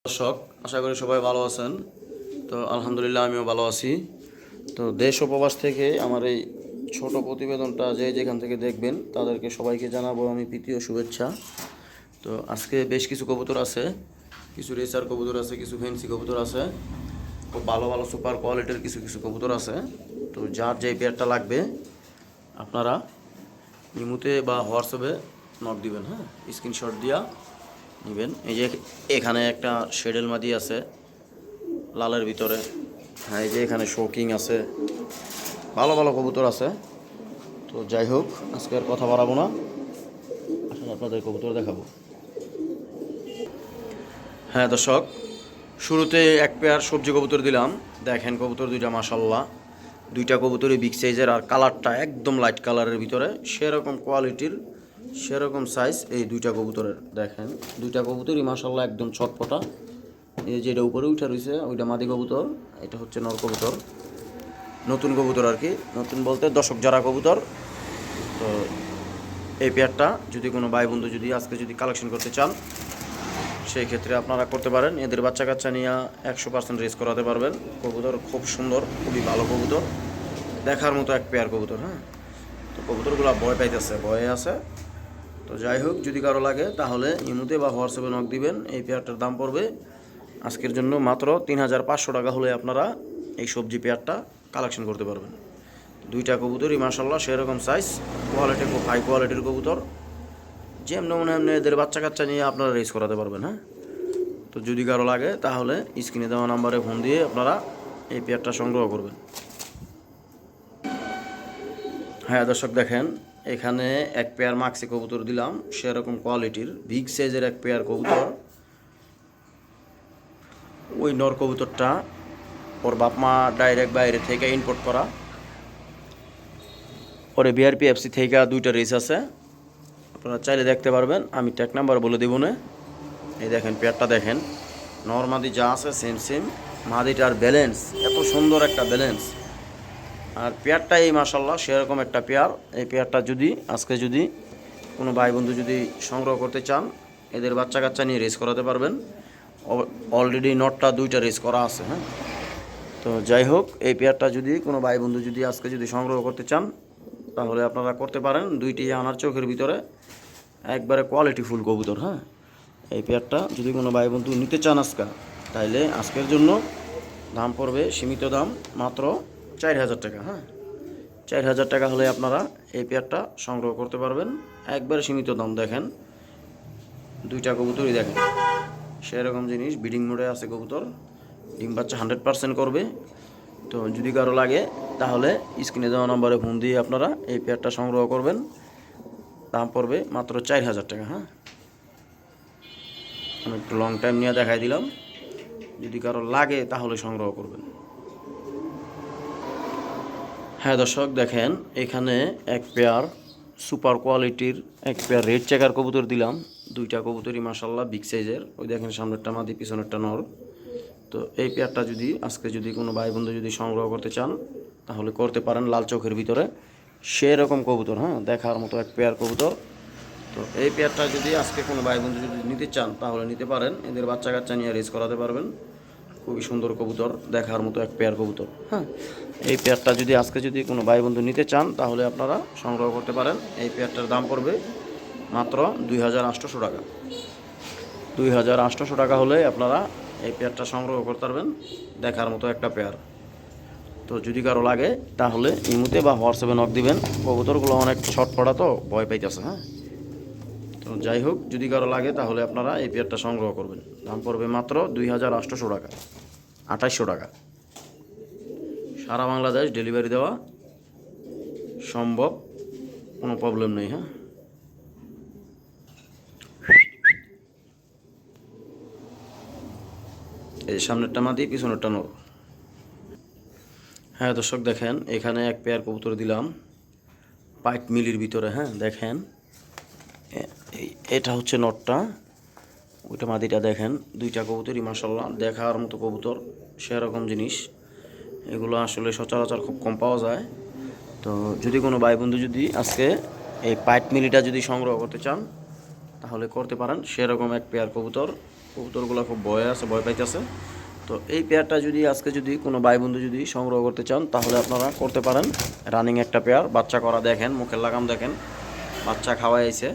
দর্শক, আশা করি সবাই ভালো আছেন। তো আলহামদুলিল্লাহ আমিও ভালো আছি। তো দেশ ও প্রবাস থেকে আমার এই ছোট প্রতিবেদনটা যে যেখান থেকে দেখবেন তাদেরকে সবাইকে জানাবো আমি প্রীতি ও শুভেচ্ছা। তো আজকে বেশ কিছু কবুতর আছে, কিছু রেসার কবুতর আছে, কিছু ফেন্সি কবুতর আছে, খুব ভালো ভালো সুপার কোয়ালিটির কিছু কিছু কবুতর আছে। তো যার যে পেয়ারটা লাগবে আপনারা ইমুতে বা হোয়াটসঅ্যাপে নক দিবেন, হ্যাঁ, স্ক্রিনশট দিয়া নেবেন। এই যে এখানে একটা শেডেল মাদি আছে লালের ভিতরে, হ্যাঁ, এই যে এখানে শোকিং আছে, ভালো ভালো কবুতর আছে। তো যাই হোক, আজকে আর কথা বাড়াবো না, আসলে আপনাদের কবুতর দেখাবো। হ্যাঁ দর্শক, শুরুতে এক পেয়ার সবজি কবুতর দিলাম। দেখেন কবুতর দুইটা মাশাল্লাহ, দুইটা কবুতরই বিগ সাইজের, আর কালারটা একদম লাইট কালারের ভিতরে, সেরকম কোয়ালিটির সেরকম সাইজ এই দুইটা কবুতরের। দেখেন দুইটা কবুতরই মাশাল্লাহ একদম ছটপটা। এই যে এটা উপরে উঠে রয়েছে ওইটা মাদি কবুতর, এটা হচ্ছে নর কবুতর, নতুন কবুতর আর কি, নতুন বলতে দর্শক যারা কবুতর। তো এই পেয়ারটা যদি কোনো ভাই বন্ধু যদি আজকে যদি কালেকশন করতে চান সেই ক্ষেত্রে আপনারা করতে পারেন। এদের বাচ্চা কাচ্চা নিয়ে 100% রেস করাতে পারবেন। কবুতর খুব সুন্দর, খুবই ভালো কবুতর, দেখার মতো এক পেয়ার কবুতর। হ্যাঁ, তো কবুতরগুলো ভয় পাইতেছে, ভয়ে আছে। তো যাই হোক, যদি কারো লাগে তাহলে ইমুতে বা হোয়াটসঅ্যাপে নক দিবেন। এই পেয়ারটার দাম পড়বে আজকের জন্য মাত্র 3500 টাকা হলে আপনারা এই সবজি পেয়ারটা কালেকশন করতে পারবেন। দুইটা কবুতরই মাশাল্লাহ সেরকম সাইজ, কোয়ালিটি খুব হাই কোয়ালিটির কবুতর, যেমন মনে এমনি এদের বাচ্চা কাচ্চা নিয়ে আপনারা রেস করাতে পারবেন। হ্যাঁ, তো যদি কারো লাগে তাহলে স্ক্রিনে দেওয়া নাম্বারে ফোন দিয়ে আপনারা এই পেয়ারটা সংগ্রহ করবেন। হ্যাঁ দর্শক, দেখেন এখানে এক পেয়ার মাক্সি কবুতর দিলাম, সেরকম কোয়ালিটির বিগ সাইজের এক পেয়ার কবুতর। ওই নর কবুতরটা ওর বাপ মা ডাইরেক্ট বাইরে থেকে ইম্পোর্ট করা, ওরে বিআরপি এফসি থেকে দুইটা রেস আছে, আপনারা চাইলে দেখতে পারবেন, আমি ট্যাগ নাম্বার বলে দেবো না। এই দেখেন পেয়ারটা দেখেন, নর মাদি যা আছে সেম সেম, মাদিটার ব্যালেন্স এত সুন্দর একটা ব্যালেন্স, আর পেয়ারটা এই মাশাল্লাহ সেরকম একটা পেয়ার। এই পেয়ারটা যদি আজকে যদি কোনো ভাই বন্ধু যদি সংগ্রহ করতে চান, এদের বাচ্চা কাচ্চা নিয়ে রেস করাতে পারবেন। অলরেডি নটটা দুইটা রেস করা আছে। হ্যাঁ, তো যাই হোক, এই পেয়ারটা যদি কোনো ভাই বন্ধু যদি আজকে যদি সংগ্রহ করতে চান তাহলে আপনারা করতে পারেন। দুইটি আনার চোখের ভিতরে একবারে কোয়ালিটিফুল কবুতর। হ্যাঁ, এই পেয়ারটা যদি কোনো ভাই বন্ধু নিতে চান আজকে, তাইলে আজকের জন্য দাম পড়বে সীমিত দাম মাত্র 4000 টাকা। হ্যাঁ, 4000 টাকা হলে আপনারা এই পেয়ারটা সংগ্রহ করতে পারবেন, একবারে সীমিত দাম। দেখেন দুইটা কবুতরই দেখেন সেরকম জিনিস, ব্রিডিং মোডে আছে কবুতর, ডিম বাচ্চা 100% করবে। তো যদি কারো লাগে তাহলে স্ক্রিনে দেওয়া নম্বরে ফোন দিয়ে আপনারা এই পেয়ারটা সংগ্রহ করবেন, দাম পড়বে মাত্র 4000 টাকা। হ্যাঁ, আমি একটু লং টাইম নিয়ে দেখাই দিলাম, যদি কারো লাগে তাহলে সংগ্রহ করবেন। হ্যাঁ দর্শক, দেখেন এখানে এক পেয়ার সুপার কোয়ালিটির এক পেয়ার রেড চেকার কবুতর দিলাম। দুইটা কবুতরই মাশাল্লাহ বিগ সাইজের, ওই দেখেন সামনেরটা মাদি পিছনেরটা নর। তো এই পেয়ারটা যদি আজকে যদি কোনো ভাই বন্ধু যদি সংগ্রহ করতে চান তাহলে করতে পারেন, লাল চোখের ভিতরে সেরকম কবুতর। হ্যাঁ, দেখার মতো এক পেয়ার কবুতর। তো এই পেয়ারটা যদি আজকে কোনো ভাই বন্ধু যদি নিতে চান তাহলে নিতে পারেন, এদের বাচ্চা কাচ্চা নিয়ে রেস করাতে পারবেন। খুবই সুন্দর কবুতর, দেখার মতো এক পেয়ার কবুতর। হ্যাঁ, এই পেয়ারটা যদি আজকে যদি কোনো ভাই বন্ধু নিতে চান তাহলে আপনারা সংগ্রহ করতে পারেন। এই পেয়ারটার দাম পড়বে মাত্র 2800 টাকা। 2800 টাকা হলে আপনারা এই পেয়ারটা সংগ্রহ করতে পারবেন, দেখার মতো একটা পেয়ার। তো যদি কারো লাগে তাহলে ইমুতে বা হোয়াটসঅ্যাপে নক দিবেন। কবুতরগুলো অনেক শর্ট পড়া তো ভয় পাইতেছে। হ্যাঁ, তো যাই হোক, যদি কারো লাগে তাহলে আপনারা এই পেয়ারটা সংগ্রহ করবেন, দাম পড়বে মাত্র 2800 টাকা, 2800 টাকা। সারা বাংলাদেশ ডেলিভারি দেওয়া সম্ভব, কোনো প্রবলেম নেই। হ্যাঁ, এই সামনেরটা মাদি পিছনেরটা নর। হ্যাঁ দর্শক, দেখেন এখানে এক পেয়ার কবুতর দিলাম পাইট মিলির ভিতরে। হ্যাঁ, দেখেন এটা হচ্ছে নটটা, ওইটা মাদিটা। দেখেন দুইটা কবুতরই মাশাল্লাহ দেখার মতো কবুতর, সেরকম জিনিস। এগুলো আসলে সচরাচর খুব কম পাওয়া যায়। তো যদি কোনো ভাই বন্ধু যদি আজকে এই পাইট মিলিটা যদি সংগ্রহ করতে চান তাহলে করতে পারেন, সেরকম এক পেয়ার কবুতর। কবুতরগুলো খুব ভয় পাইতেছে। তো এই পেয়ারটা যদি আজকে যদি কোনো ভাই বন্ধু যদি সংগ্রহ করতে চান তাহলে আপনারা করতে পারেন। রানিং একটা পেয়ার, বাচ্চা করা দেখেন, মুখের লাগাম দেখেন, বাচ্চা খাওয়াইছে।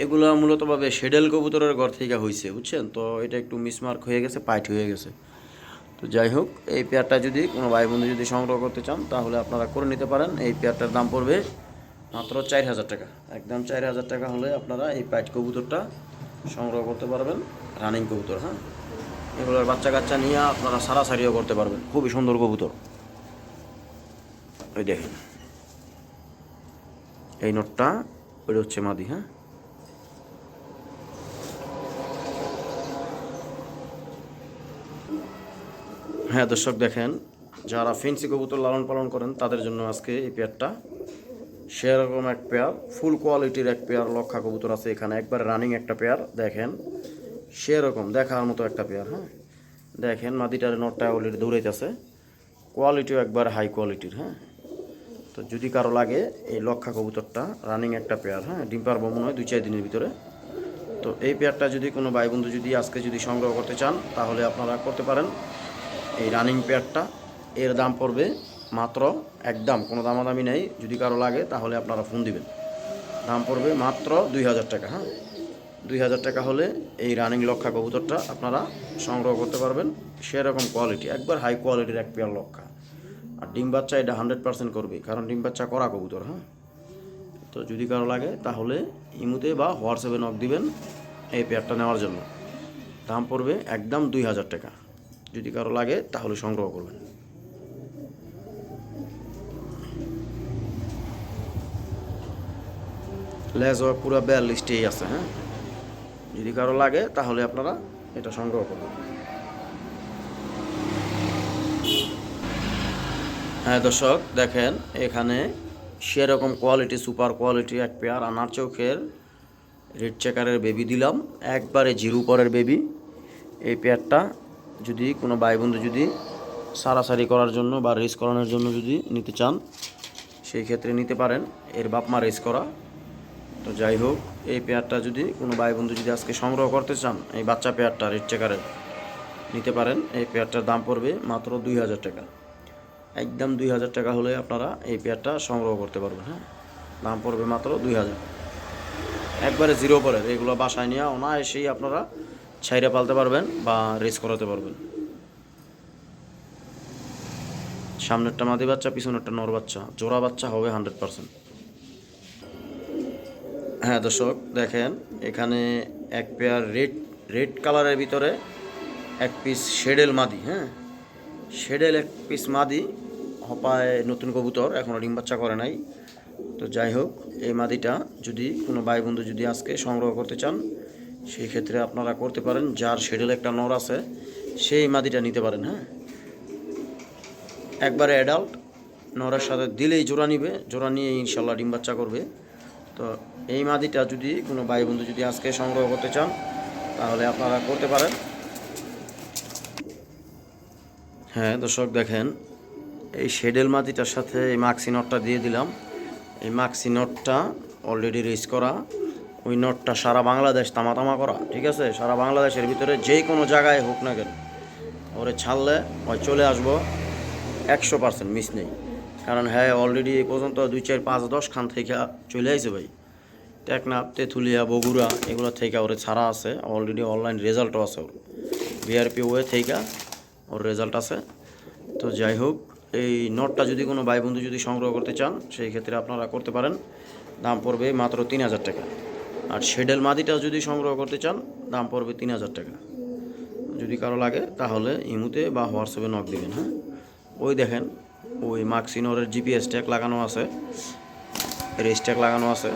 এগুলো মূলতভাবে শেডেল কবুতরের ঘর থেকে হয়েছে, বুঝছেন। তো এটা একটু মিসমার্ক হয়ে গেছে, পাইট হয়ে গেছে। তো যাই হোক, এই পেয়ারটা যদি কোনো ভাই বন্ধু যদি সংগ্রহ করতে চান তাহলে আপনারা করে নিতে পারেন। এই পেয়ারটার দাম পড়বে মাত্র 4000 টাকা। একদম 4000 টাকা হলে আপনারা এই পাইট কবুতরটা সংগ্রহ করতে পারবেন। রানিং কবুতর, হ্যাঁ, এগুলোর বাচ্চা কাচ্চা নিয়ে আপনারা সারাসারিও করতে পারবেন। খুবই সুন্দর কবুতর। ওই দেখেন এই নোটটা, ওইটা হচ্ছে মাদি। হ্যাঁ, হ্যাঁ দর্শক দেখেন, যারা ফেন্সি কবুতর লালন পালন করেন তাদের জন্য আজকে এই পেয়ারটা সেরকম এক পেয়ার, ফুল কোয়ালিটির এক পেয়ার লক্ষা কবুতর আছে এখানে। একবার রানিং একটা পেয়ার দেখেন, সেরকম দেখার মতো একটা পেয়ার। হ্যাঁ, দেখেন মাদিটার নটটা অলরেডি দৌড়াইতেছে, কোয়ালিটিও একবার হাই কোয়ালিটির। হ্যাঁ, তো যদি কারো লাগে এই লক্ষা কবুতরটা রানিং একটা পেয়ার, হ্যাঁ, ডিম পারবো মনে হয় 2-4 দিনের ভিতরে। তো এই পেয়ারটা যদি কোনো ভাই বন্ধু যদি আজকে যদি সংগ্রহ করতে চান তাহলে আপনারা করতে পারেন। এই রানিং পেয়ারটা এর দাম পড়বে মাত্র, একদম কোনো দামাদামি নেই, যদি কারো লাগে তাহলে আপনারা ফোন দিবেন। দাম পড়বে মাত্র 2000 টাকা। হ্যাঁ, 2000 টাকা হলে এই রানিং লক্ষা কবুতরটা আপনারা সংগ্রহ করতে পারবেন। সেরকম কোয়ালিটি, একবার হাই কোয়ালিটির এক পেয়ার লক্ষা। আর ডিম বাচ্চা এটা 100% করবে, কারণ ডিম বাচ্চা করা কবুতর। হ্যাঁ, তো যদি কারো লাগে তাহলে ইমুতে বা হোয়াটসঅ্যাপে নক দিবেন এই পেয়ারটা নেওয়ার জন্য। দাম পড়বে একদম 2000 টাকা। যদি কারো লাগে তাহলে সংগ্রহ করবেন। লেজ পুরো 42টি আছে। হ্যাঁ, যদি কারো লাগে তাহলে আপনারা এটা সংগ্রহ করবেন। হ্যাঁ দর্শক দেখেন, এখানে সেরকম কোয়ালিটি, সুপার কোয়ালিটি এক পেয়ার আনার চোখের রেড চেকারের বেবি দিলাম, একবারে জিরো পরের বেবি। এই পেয়ারটা যদি কোনো ভাই বন্ধু যদি সারাসারি করার জন্য বা রেস করানোর জন্য যদি নিতে চান সেই ক্ষেত্রে নিতে পারেন। এর বাপ মা রেস করা। তো যাই হোক, এই পেয়ারটা যদি কোনো ভাই বন্ধু যদি আজকে সংগ্রহ করতে চান, এই বাচ্চা পেয়ারটা রেড চেকারের নিতে পারেন। এই পেয়ারটার দাম পড়বে মাত্র 2000 টাকা। একদম 2000 টাকা হলে আপনারা এই পেয়ারটা সংগ্রহ করতে পারবেন। হ্যাঁ, দাম পড়বে মাত্র 2000। একবারে জিরো পরের, এগুলো বাসায় নিয়ে অনায়াসেই আপনারা ছাইরে পালতে পারবেন বা রেস করাতে পারবেন। সামনেরটা মাদি বাচ্চা, পিছনেরটা নর বাচ্চা, জোড়া বাচ্চা হবে 100%। হ্যাঁ দর্শক দেখেন, এখানে এক পেয়ার রেড কালারের ভিতরে এক পিস শেডেল মাদি। হ্যাঁ, শেডেল এক পিস মাদি, হপায় নতুন কবুতর, এখনও ডিম বাচ্চা করে নাই। তো যাই হোক, এই মাদিটা যদি কোনো ভাই বন্ধু যদি আজকে সংগ্রহ করতে চান সেই ক্ষেত্রে আপনারা করতে পারেন। যার শেডেল একটা নর আছে সেই মাদিটা নিতে পারেন। হ্যাঁ, একবারে অ্যাডাল্ট, নরের সাথে দিলেই জোড়া নিবে, জোড়া নিয়ে ইনশাল্লাহ ডিম বাচ্চা করবে। তো এই মাদিটা যদি কোনো ভাই বন্ধু যদি আজকে সংগ্রহ করতে চান তাহলে আপনারা করতে পারেন। হ্যাঁ দর্শক দেখেন, এই শেডেল মাদিটার সাথে এই মাক্সি নটটা দিয়ে দিলাম। এই মাক্সি নটটা অলরেডি রেস করা, ওই নটটা সারা বাংলাদেশ তামা করা। ঠিক আছে, সারা বাংলাদেশের ভিতরে যে কোনো জায়গায় হোক না কেন, ওরে ছাড়লে ওই চলে আসবো, 100% মিস নেই। কারণ হ্যাঁ, অলরেডি এই পর্যন্ত 2, 4, 5, 10 খান থেকে চলে আসছে ভাই। টেকনাফ, তেঁতুলিয়া, বগুড়া এগুলো থেকে ওরে ছাড়া আছে অলরেডি, অনলাইন রেজাল্টও আছে ওর, বিআরপি ওয়ে থেকে ওর রেজাল্ট আছে। তো যাই হোক, এই নটটা যদি কোনো ভাই বন্ধু যদি সংগ্রহ করতে চান সেই ক্ষেত্রে আপনারা করতে পারেন। দাম পড়বে মাত্র 3000 টাকা। আর শেডেল মাদিটা যদি সংগ্রহ করতে চান দাম পড়বে 3000 টাকা। যদি কারো লাগে তাহলে ইমুতে বা হোয়াটসঅ্যাপে নক দেবেন। হ্যাঁ, ওই দেখেন, ওই মাক্সিনোরের জিপিএস ট্যাগ লাগানো আছে, রেস ট্যাগ লাগানো আছে।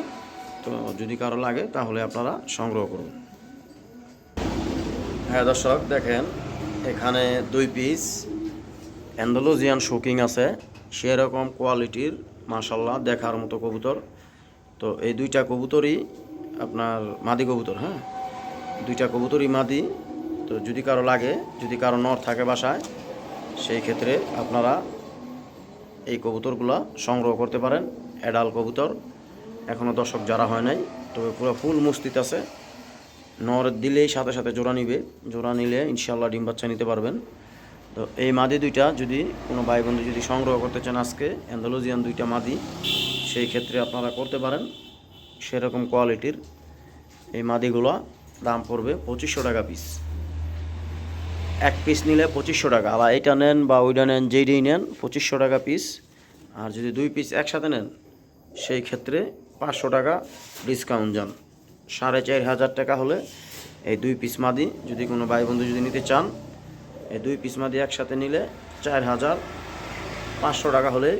তো যদি কারো লাগে তাহলে আপনারা সংগ্রহ করুন। হ্যাঁ দর্শক দেখেন, এখানে 2 পিস অ্যান্ডালুজিয়ান শোকিং আছে, সেরকম কোয়ালিটির মাশাল্লাহ দেখার মতো কবুতর। তো এই 2টা কবুতরই আপনার মাদি কবুতর। হ্যাঁ, 2টা কবুতরই মাদি। তো যদি কারো লাগে, যদি কারো নর থাকে বাসায়, সেই ক্ষেত্রে আপনারা এই কবুতরগুলো সংগ্রহ করতে পারেন। অ্যাডাল কবুতর, এখনও দর্শক যারা হয় নাই, তবে পুরো ফুল মস্তিত আছে। নর দিলেই সাথে সাথে জোড়া নিবে, জোড়া নিলে ইনশাল্লাহ ডিম বাচ্চা নিতে পারবেন। তো এই মাদি দুইটা যদি কোনো ভাই বন্ধু যদি সংগ্রহ করতে চান আজকে অ্যান্ডালুজিয়ান দুইটা মাদি, সেই ক্ষেত্রে আপনারা করতে পারেন। সেরকম কোয়ালিটির এই মাদিগুলো দাম পড়বে 2500 টাকা পিস। এক পিস নিলে 2500 টাকা, আর এইটা নেন বা ওইটা নেন, যেইটাই নেন 2500 টাকা পিস। আর যদি 2 পিস একসাথে নেন সেই ক্ষেত্রে 500 টাকা ডিসকাউন্ট যান। 4500 টাকা হলে এই 2 পিস মাদি যদি কোনো ভাই বন্ধু যদি নিতে চান, এই 2 পিস মাদি একসাথে নিলে 4500 টাকা হলে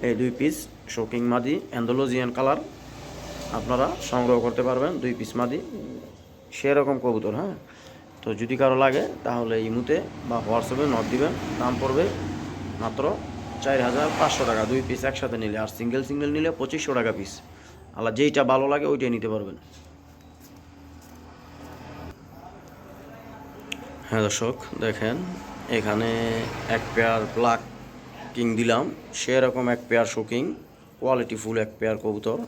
এই 2 পিস শোকিং মাদি অ্যান্ডালুজিয়ান কালার আপনারা সংগ্রহ করতে পারবেন। 2 পিস মাদি সেরকম কবুতর। হ্যাঁ, তো যদি কারো লাগে তাহলে ইমুতে বা হোয়াটসঅ্যাপে নক দিবেন। দাম পড়বে মাত্র 4500 টাকা 2 পিস একসাথে নিলে। আর সিঙ্গেল সিঙ্গেল নিলে 2500 টাকা পিস। আল্লাহ যেইটা ভালো লাগে ওইটাই নিতে পারবেন। হ্যাঁ দর্শক দেখেন, এখানে এক পেয়ার ব্ল্যাক কিং দিলাম, সেরকম এক পেয়ার শোকিং কোয়ালিটিফুল এক পেয়ার কবুতর।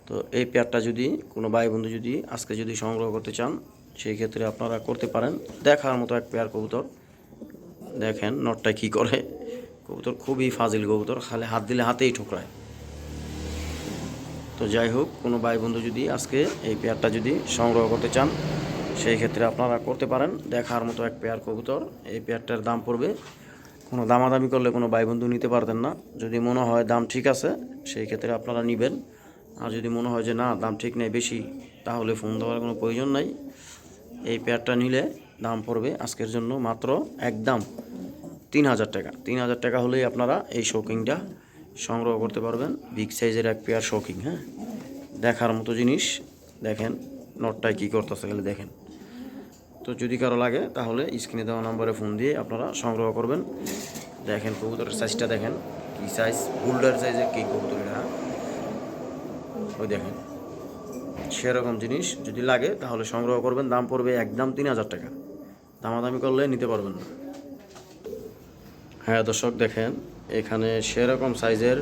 তো এই পেয়ারটা যদি কোনো ভাই বন্ধু যদি আজকে যদি সংগ্রহ করতে চান সেই ক্ষেত্রে আপনারা করতে পারেন। দেখার মতো এক পেয়ার কবুতর। দেখেন নটটা কী করে, কবুতর খুবই ফাজিল কবুতর, খালি হাত দিলে হাতেই ঠোকরায়। তো যাই হোক, কোনো ভাই বন্ধু যদি আজকে এই পেয়ারটা যদি সংগ্রহ করতে চান সেই ক্ষেত্রে আপনারা করতে পারেন। দেখার মতো এক পেয়ার কবুতর। এই পেয়ারটার দাম পড়বে, কোনো দামাদামি করলে কোনো ভাই বন্ধু নিতে পারতেন না। যদি মনে হয় দাম ঠিক আছে সেই ক্ষেত্রে আপনারা নেবেন। আর যদি মনে হয় যে না দাম ঠিক নেই বেশি, তাহলে ফোন দেওয়ার কোনো প্রয়োজন নাই। এই পেয়ারটা নিলে দাম পড়বে আজকের জন্য মাত্র একদম 3000 টাকা। 3000 টাকা হলেই আপনারা এই শোকিংটা সংগ্রহ করতে পারবেন। বিগ সাইজের এক পেয়ার শোকিং। হ্যাঁ, দেখার মতো জিনিস। দেখেন নটটায় কী করতেছে গেলে দেখেন। তো যদি কারো লাগে তাহলে স্ক্রিনে দেওয়া নম্বরে ফোন দিয়ে আপনারা সংগ্রহ করবেন। দেখেন কবুতরের সাইজটা দেখেন কী সাইজ, বোল্ডার সাইজের কী কবুতর এটা। ওই দেখেন, সেরকম জিনিস যদি লাগে তাহলে সংগ্রহ করবেন। দাম পড়বে একদম 3000 টাকা। দামাদামি করলে নিতে পারবেন না। হ্যাঁ দর্শক দেখেন, এখানে সেরকম সাইজের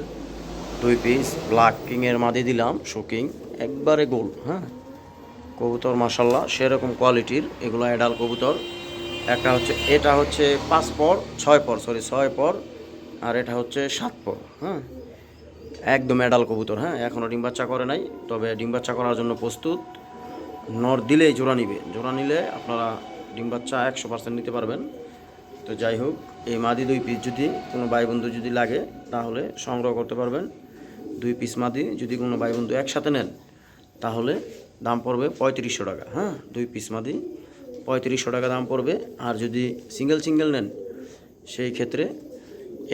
2 পিস ব্ল্যাক কিংয়ের মাদি দিলাম শোকিং, একবারে গোল। হ্যাঁ, কবুতর মাশাল্লাহ সেরকম কোয়ালিটির। এগুলো অ্যাডাল কবুতর। একটা হচ্ছে, এটা হচ্ছে 5 পর 6 পর, সরি 6 পর, আর এটা হচ্ছে 7 পর। হ্যাঁ, একদম অ্যাডাল কবুতর। হ্যাঁ, এখনও ডিম বাচ্চা করে নাই, তবে ডিম বাচ্চা করার জন্য প্রস্তুত। নর দিলেই জোড়া নিবে, জোড়া নিলে আপনারা ডিম বাচ্চা 100% নিতে পারবেন। তো যাই হোক, এই মাদি 2 পিস যদি কোনো ভাই বন্ধু যদি লাগে তাহলে সংগ্রহ করতে পারবেন। 2 পিস মাদি যদি কোনো ভাই বন্ধু একসাথে নেন তাহলে দাম পড়বে 3500 টাকা। হ্যাঁ, 2 পিস মাদি 3500 টাকা দাম পড়বে। আর যদি সিঙ্গেল সিঙ্গেল নেন সেই ক্ষেত্রে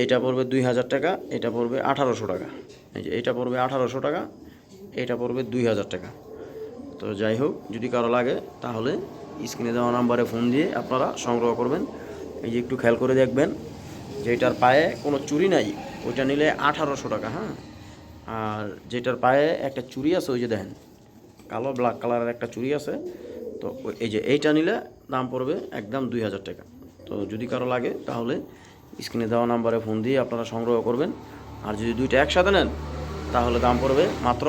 এটা পড়বে 2000 টাকা, এটা পড়বে 1800 টাকা। এই যে এটা পড়বে 1800 টাকা, এটা পড়বে 2000 টাকা। তো যাই হোক, যদি কারো লাগে তাহলে স্ক্রিনে দেওয়া নাম্বারে ফোন দিয়ে আপনারা সংগ্রহ করবেন। এই যে একটু খেয়াল করে দেখবেন যে এটার পায়ে কোনো চুরি নাই, ওইটা নিলে 1800 টাকা। হ্যাঁ, আর যেটার পায়ে একটা চুরি আছে ওই যে দেখেন কালো ব্ল্যাক কালারের একটা চুরি আছে, তো এই যে এইটা নিলে দাম পড়বে একদম 2000 টাকা। তো যদি কারো লাগে তাহলে স্ক্রিনে দেওয়া নাম্বারে ফোন দিয়ে আপনারা সংগ্রহ করবেন। আর যদি দুইটা একসাথে নেন তাহলে দাম পড়বে মাত্র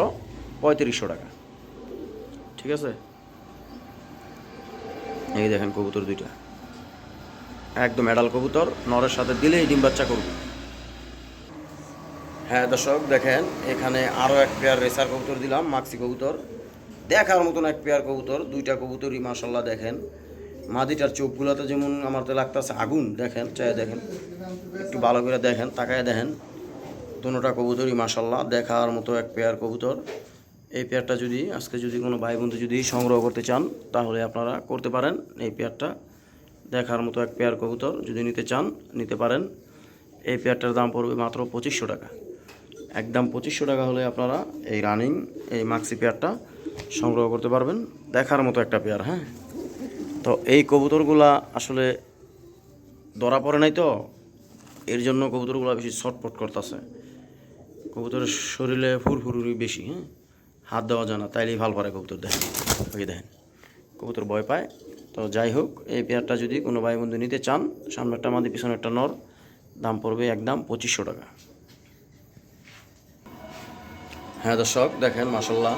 3500 টাকা। ঠিক আছে, এই দেখেন কবুতর দুইটা একদম অ্যাডাল কবুতর, নরের সাথে দিলেই ডিম বাচ্চা করবে। হ্যাঁ দর্শক দেখেন, এখানে আরও এক পেয়ার রেসার কবুতর দিলাম, মাক্সি কবুতর। দেখার মতন এক পেয়ার কবুতর, দুইটা কবুতরই মাশাল্লাহ। দেখেন মাদিটার চোখগুলোতে যেমন আমার তো লাগতেছে আগুন। দেখেন চাই দেখেন, একটু ভালো করে দেখেন, তাকায় দেখেন। দুটোটা কবুতরই মাশাল্লাহ দেখার মতো এক পেয়ার কবুতর। এই পেয়ারটা যদি আজকে যদি কোনো ভাই বন্ধু যদি সংগ্রহ করতে চান তাহলে আপনারা করতে পারেন। এই পেয়ারটা দেখার মতো এক পেয়ার কবুতর, যদি নিতে চান নিতে পারেন। এই পেয়ারটার দাম পড়বে মাত্র 2500 টাকা। একদম 2500 টাকা হলে আপনারা এই রানিং এই মাক্সি পেয়ারটা সংগ্রহ করতে পারবেন। দেখার মতো একটা পেয়ার। হ্যাঁ, তো এই কবুতরগুলা আসলে ধরা পড়ে নাই, তো এর জন্য কবুতরগুলো বেশি ছটপট করতেছে। কবুতরের শরীরে ফুরফুরি বেশি। হ্যাঁ, হাত দেওয়া যায় না, তাইলেই ভাল পারে কবুতর। দেখেন ওই দেখেন কবুতর ভয় পায়। তো যাই হোক, এই পেয়ারটা যদি কোনো ভাই বন্ধু নিতে চান, সামনে একটা মাদি পিছনে একটা নর, দাম পড়বে একদম 2500 টাকা। হ্যাঁ দর্শক দেখেন মাশাল্লাহ,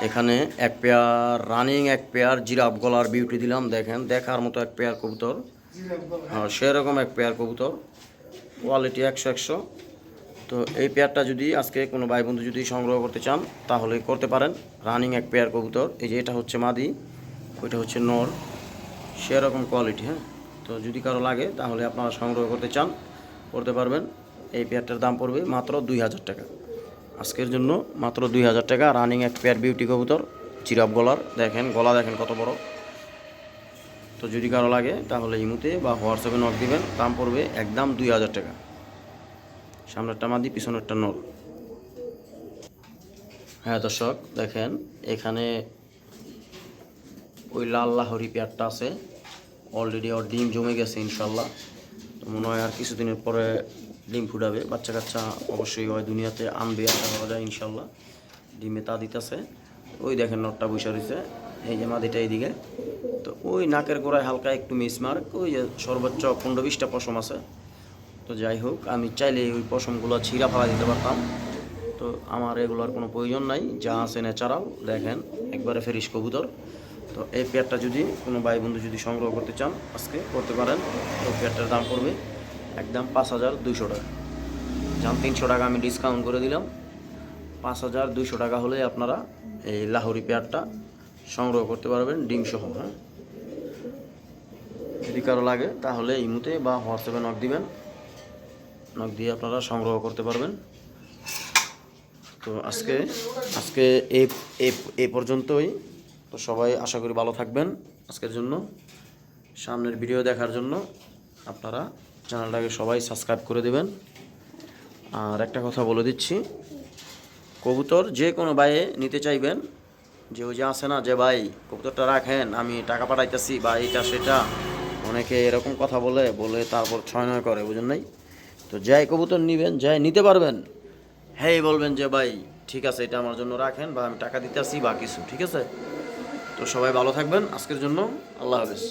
এখানে এক পেয়ার রানিং, এক পেয়ার জিরাফ গলার বিউটি দিলাম, দেখেন দেখার মতো এক পেয়ার কবুতর। সেরকম এক পেয়ার কবুতর, কোয়ালিটি 100-100। তো এই পেয়ারটা যদি আজকে কোনো ভাই বন্ধু যদি সংগ্রহ করতে চান তাহলে করতে পারেন। রানিং এক পেয়ার কবুতর, এই যে এটা হচ্ছে মাদি, ওইটা হচ্ছে নর, সেরকম কোয়ালিটি। হ্যাঁ, তো যদি কারো লাগে তাহলে আপনারা সংগ্রহ করতে চান করতে পারবেন। এই পেয়ারটার দাম পড়বে মাত্র 2000 টাকা আজকের জন্য, মাত্র 2000 টাকা। রানিং এক পেয়ার বিউটি কবুতর, জিরাফ গলার, দেখেন গলা দেখেন কত বড়। তো যদি কারো লাগে তাহলে ইমুতে বা হোয়াটসঅ্যাপে নক দিবেন, দাম পড়বে একদম 2000 টাকা। সামনেরটা মাদি, পিছনেরটা নর। হ্যাঁ দর্শক দেখেন, এখানে ওই লাল লাহরি পেয়ারটা আছে, অলরেডি ওর ডিম জমে গেছে ইনশাল্লাহ। তো মনে হয় আর কিছুদিনের পরে ডিম ফুটাবে, বাচ্চা কাচ্চা অবশ্যই হয় দুনিয়াতে আনবে, আশা করা যায় ইনশাল্লাহ। ডিমে তা দিতেছে। ওই দেখেন নটটা বসে রয়েছে, এই যে মাদিটা এইদিকে। তো ওই নাকের গোড়ায় হালকা একটু মিসমার্ক, ওই যে সর্বোচ্চ 15-20টা পশম আছে। তো যাই হোক, আমি চাইলে ওই পশমগুলো ছিঁড়া ফেলা দিতে পারতাম, তো আমার এগুলোর কোনো প্রয়োজন নাই, যা আছে ন্যাচারাল। দেখেন একবারে ফ্রেশ কবুতর। তো এই পেয়ারটা যদি কোনো ভাই বন্ধু যদি সংগ্রহ করতে চান আজকে করতে পারেন। এই পেয়ারটার দাম পড়বে একদম 5200 টাকা। যান 300 টাকা আমি ডিসকাউন্ট করে দিলাম, 5200 টাকা হলে আপনারা এই লাহোরি পেয়ারটা সংগ্রহ করতে পারবেন ডিম সহ। হ্যাঁ, যদি কারো লাগে তাহলে ইমুতে বা হোয়াটসঅ্যাপে নক দিবেন, নক দিয়ে আপনারা সংগ্রহ করতে পারবেন। তো আজকে আজকে এই পর্যন্তই। তো সবাই আশা করি ভালো থাকবেন আজকের জন্য। সামনের ভিডিও দেখার জন্য আপনারা চ্যানেলটাকে সবাই সাবস্ক্রাইব করে দেবেন। আর একটা কথা বলে দিচ্ছি, কবুতর যে কোনো ভাইয়ে নিতে চাইবেন, যে ওই যে আছে না যে ভাই কবুতরটা রাখেন আমি টাকা পাঠাইতেছি বা এটা সেটা, অনেকে এরকম কথা বলে বলে তারপর 6-9 করে, বুঝেন নাই? তো যাই কবুতর নেবেন, যাই নিতে পারবেন, হ্যাঁ বলবেন যে ভাই ঠিক আছে এটা আমার জন্য রাখেন বা আমি টাকা দিতে আসি বা কিছু, ঠিক আছে? তো সবাই ভালো থাকবেন আজকের জন্য, আল্লাহ হাফেজ।